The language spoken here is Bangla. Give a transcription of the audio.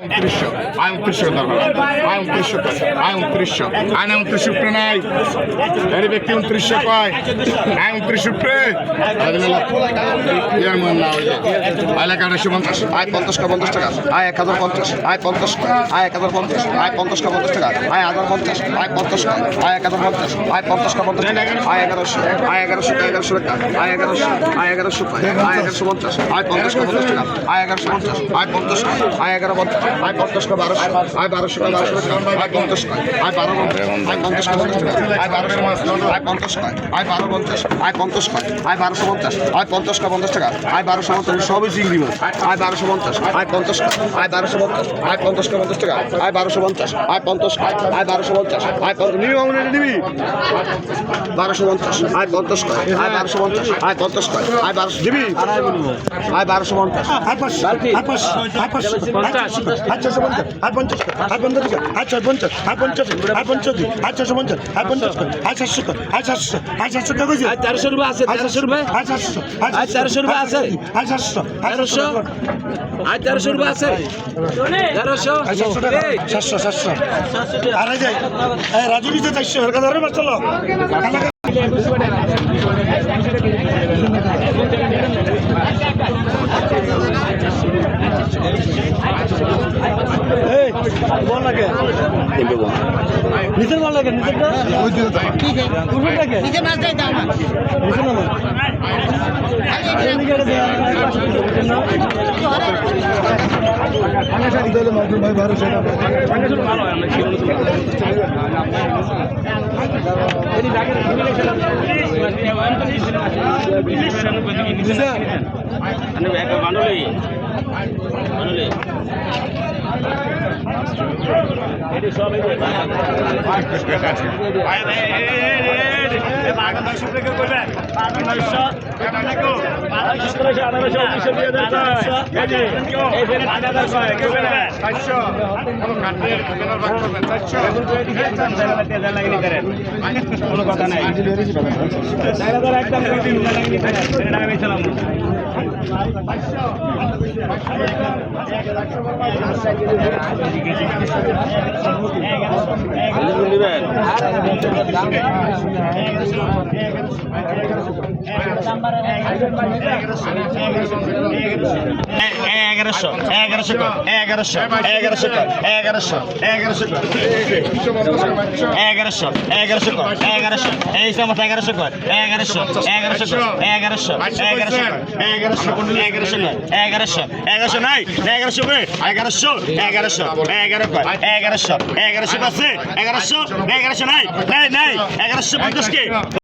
উনত্রিশশো আয় উনত্রিশশো আয় উনত্রিশশো আয় উনত্রিশশো আয় না উনত্রিশ উপরে নাই এর ব্যক্তি উনত্রিশশো কয় আয় উনত্রিশ উপরে এলাকাটা পঞ্চাশ আয় 50 টাকা আয় 1050 আয় 50 আয় 1050 আয় 50 টাকা আয় 1050 আয় 50 আয় 1050 আয় 50 টাকা আয় 1100 আয় 1100 টাকা আয় 1100 আয় 1100 আয় 1150 আয় 50 টাকা আয় 1150 আয় 50 আয় 1150 আয় 50 টাকা 1200 আয় 1200 টাকা আয় 50 আয় 12 আয় 50 টাকা আয় 1200 আয় 50 আয় 1250 আয় 50 আয় 1250 আয় 50 টাকা আয় 1250 সবই চিংড়ি মাছ আয় 1250 আয় 50 আয় 1250 আয় 50 টাকা আয় 1250 আয় 50 আয় 1250 আয় 50 নিবি মামুন নিবি 1250 আয় 50 আয় 1250 আয় 50 আয় 1200 দিবি আয় 1250 আয় 500 আয় 500 আয় 500 আয় 450 আয় 50 আয় 50 আয় 450 আয় 50 আয় 50 আয় 450 আয় 50 আয় 700 আয় 700 আয় 700 টাকা কইছে আয় 400 রুপয়ে আছে 400 রুপয়ে আয় 700 আয় 400 রুপয়ে আছে আয় 700 1300 আয় 1300 রুপয়ে আছে 1300 700 আরে যাই রাজু নিতে 400 এর কথা ধরে মাছ চলো বল লাগে নিচের বল লাগে নিচেরটা ঠিক আছে উপরটাকে নিচে মাছ দেয় দাও না নিচে না ভাই ভালো সেটা কোনো কথা নাই একদম এগারোশো এগারোশো এগারোশো এগারোশো এগারোশো এগারোশো এগারোশো এগারোশো এই সমস্ত এগারোশো এগারোশো এগারোশো এগারোশো এগারোশো এগারোশো এগারোশো এগারোশো এগারোশো নাই এগারোশো এগারোশো এগারোশো এগারো এগারোশো এগারোশো আছে এগারোশো এগারোশো নাই নাই নাই 1150 কে